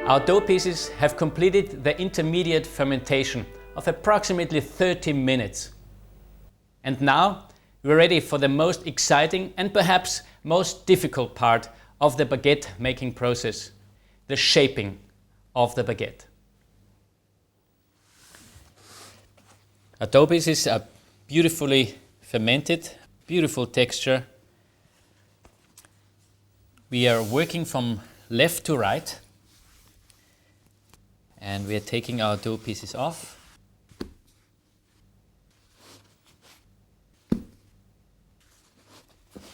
Our dough pieces have completed the intermediate fermentation of approximately 30 minutes. And now we're ready for the most exciting and perhaps most difficult part of the baguette making process, the shaping of the baguette. Our dough pieces are beautifully fermented, beautiful texture. We are working from left to right, and we are taking our dough pieces off.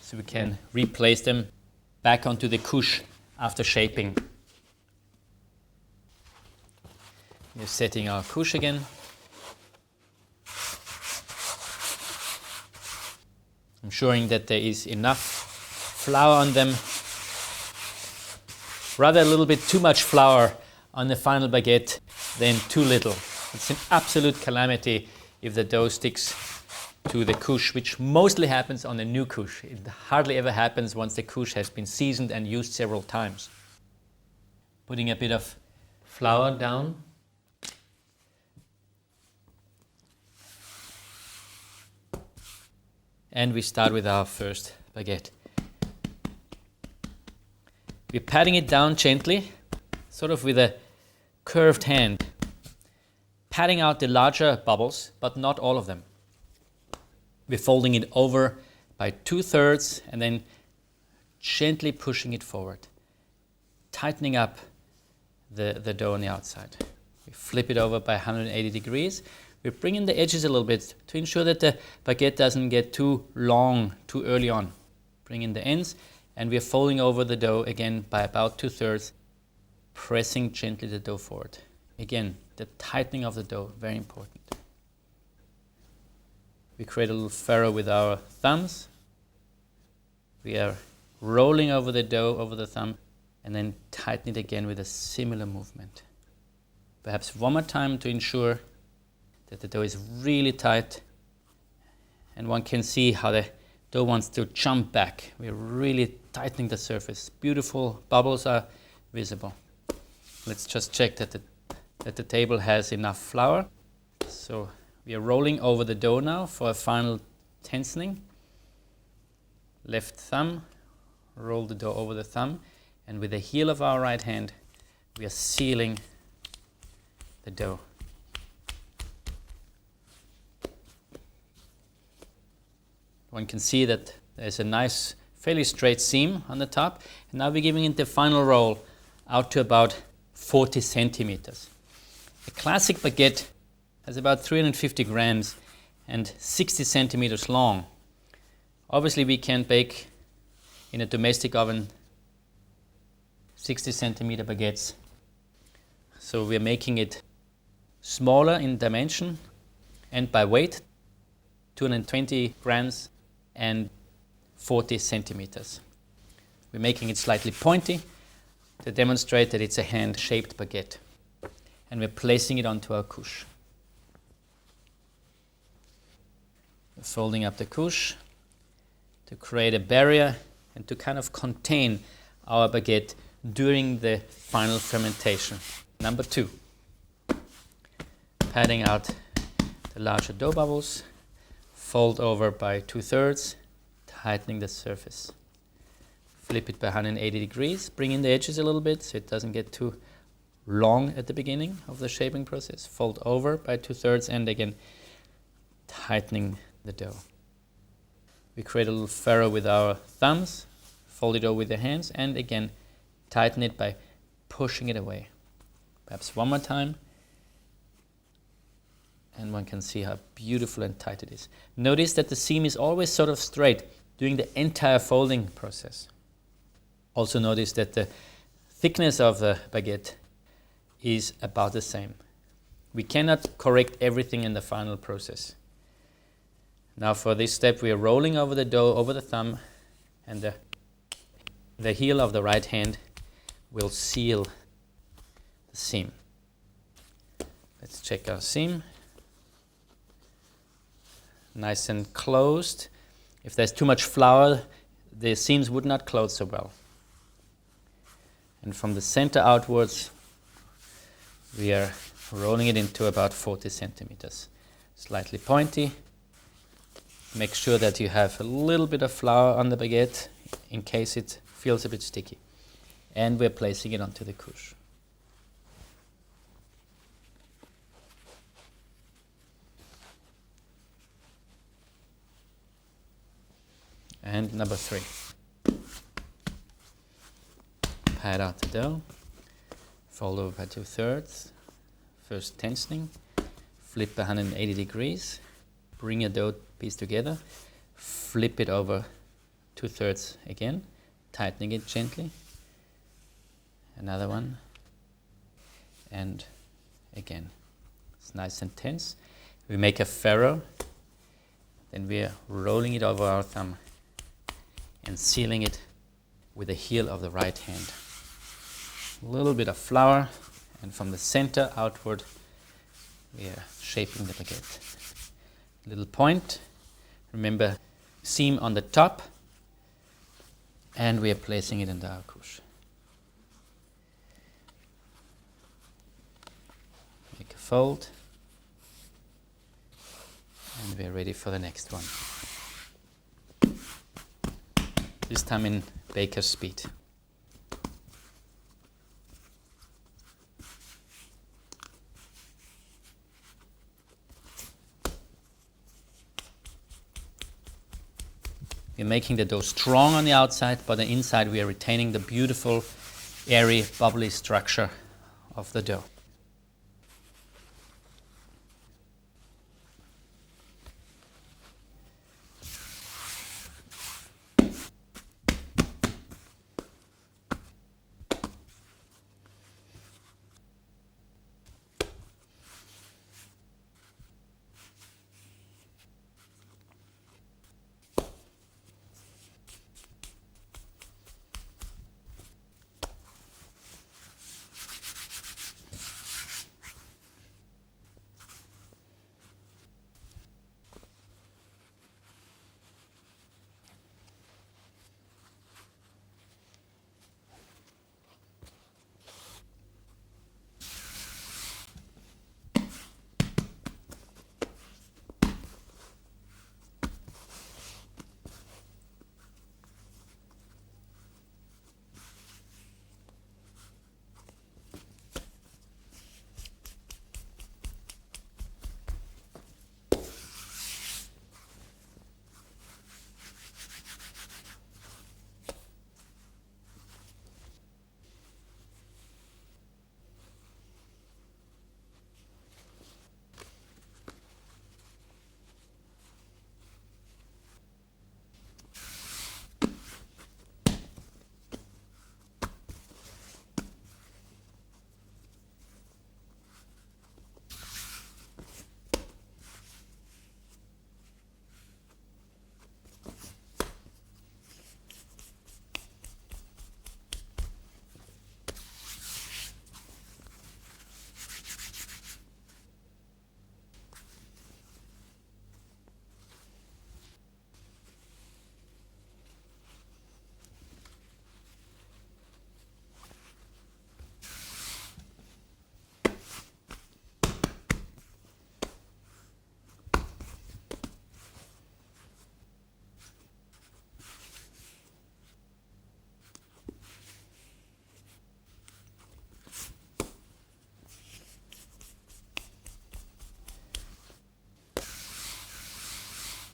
So we can replace them back onto the couche after shaping. We're setting our couche again. Ensuring that there is enough flour on them. Rather a little bit too much flour on the final baguette than too little. It's an absolute calamity if the dough sticks to the couche, which mostly happens on a new couche. It hardly ever happens once the couche has been seasoned and used several times. Putting a bit of flour down. And we start with our first baguette. We're patting it down gently, sort of with a curved hand, patting out the larger bubbles, but not all of them. We're folding it over by 2/3 and then gently pushing it forward, tightening up the dough on the outside. We flip it over by 180 degrees. We bring in the edges a little bit to ensure that the baguette doesn't get too long too early on. Bring in the ends, and we're folding over the dough again by about 2/3, pressing gently the dough forward. Again, the tightening of the dough, very important. We create a little furrow with our thumbs. We are rolling over the dough over the thumb and then tighten it again with a similar movement. Perhaps one more time to ensure that the dough is really tight, and one can see how the dough wants to jump back. We're really tightening the surface. Beautiful bubbles are visible. Let's just check that the table has enough flour. So we are rolling over the dough now for a final tensioning. Left thumb, roll the dough over the thumb, and with the heel of our right hand, we are sealing the dough. One can see that there's a nice, fairly straight seam on the top. And now we're giving it the final roll out to about 40 centimeters. A classic baguette has about 350 grams and 60 centimeters long. Obviously, we can bake in a domestic oven 60 centimeter baguettes. So we're making it smaller in dimension and by weight, 220 grams and 40 centimeters. We're making it slightly pointy to demonstrate that it's a hand-shaped baguette. And we're placing it onto our couche. We're folding up the couche to create a barrier and to kind of contain our baguette during the final fermentation. Number 2, patting out the larger dough bubbles. Fold over by 2/3, tightening the surface. Flip it by 180 degrees, bring in the edges a little bit so it doesn't get too long at the beginning of the shaping process. Fold over by 2/3 and again tightening the dough. We create a little furrow with our thumbs, fold it over with the hands, and again tighten it by pushing it away. Perhaps one more time. And one can see how beautiful and tight it is. Notice that the seam is always sort of straight during the entire folding process. Also notice that the thickness of the baguette is about the same. We cannot correct everything in the final process. Now for this step we are rolling over the dough over the thumb, and the heel of the right hand will seal the seam. Let's check our seam. Nice and closed. If there's too much flour, the seams would not close so well. And from the center outwards, We are rolling it into about 40 centimeters. Slightly pointy. Make sure that you have a little bit of flour on the baguette in case it feels a bit sticky. And we're placing it onto the couche. And number 3. Pat out the dough. Fold over by 2/3. First tensioning. Flip 180 degrees. Bring your dough piece together. Flip it over 2/3 again. Tightening it gently. Another one. And again. It's nice and tense. We make a furrow. Then we are rolling it over our thumb and sealing it with the heel of the right hand. A little bit of flour, and from the center outward we are shaping the baguette. Little point, remember seam on the top, and we are placing it into our couche. Make a fold, and we are ready for the next one. This time in baker's speed. We're making the dough strong on the outside, but on the inside we are retaining the beautiful, airy, bubbly structure of the dough.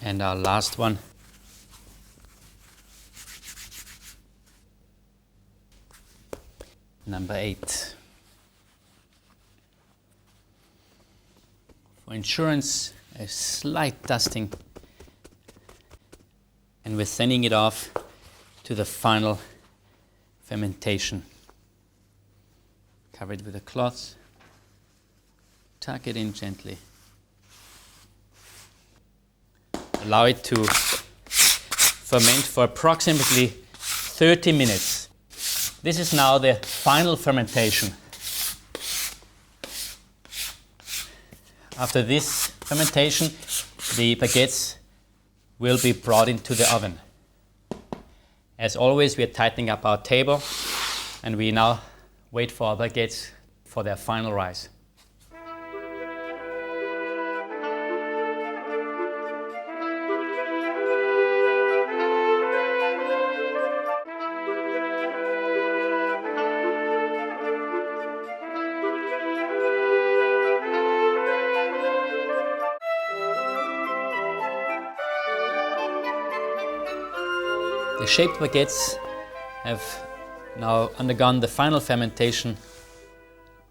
And our last one. Number 8. For insurance, a slight dusting, and we're sending it off to the final fermentation. Cover it with a cloth, tuck it in gently. Allow it to ferment for approximately 30 minutes. This is now the final fermentation. After this fermentation, the baguettes will be brought into the oven. As always, we are tightening up our table, and we now wait for our baguettes for their final rise. The shaped baguettes have now undergone the final fermentation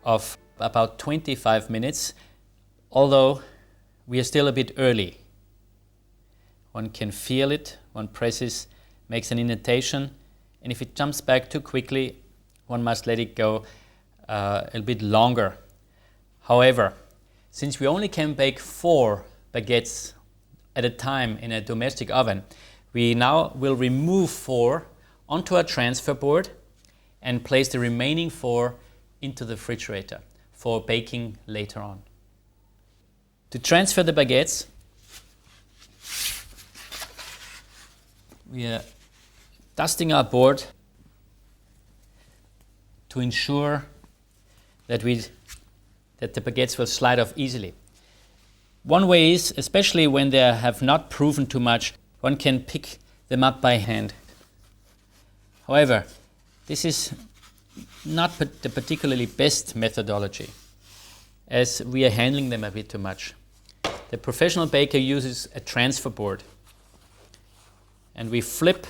of about 25 minutes, although we are still a bit early. One can feel it, one presses, makes an indentation, and if it jumps back too quickly, one must let it go a bit longer. However, since we only can bake 4 baguettes at a time in a domestic oven, we now will remove 4 onto a transfer board and place the remaining 4 into the refrigerator for baking later on. To transfer the baguettes, we are dusting our board to ensure that the baguettes will slide off easily. One way is, especially when they have not proven too much, one can pick them up by hand. However, this is not the particularly best methodology, as we are handling them a bit too much. The professional baker uses a transfer board, and we flip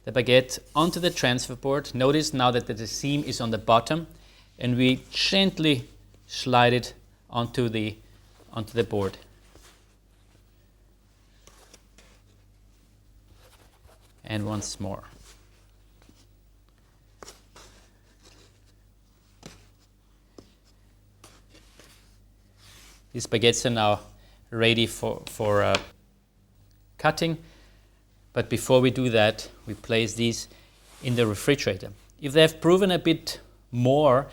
the baguette onto the transfer board. Notice now that the seam is on the bottom, and we gently slide it onto the board. And once more. These baguettes are now ready for cutting, but before we do that, we place these in the refrigerator. If they have proven a bit more,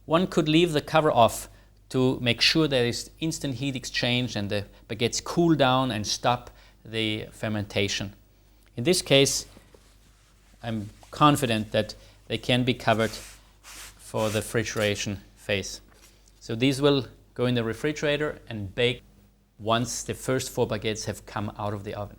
one could leave the cover off to make sure there is instant heat exchange and the baguettes cool down and stop the fermentation. In this case, I'm confident that they can be covered for the refrigeration phase. So these will go in the refrigerator and bake once the first 4 baguettes have come out of the oven.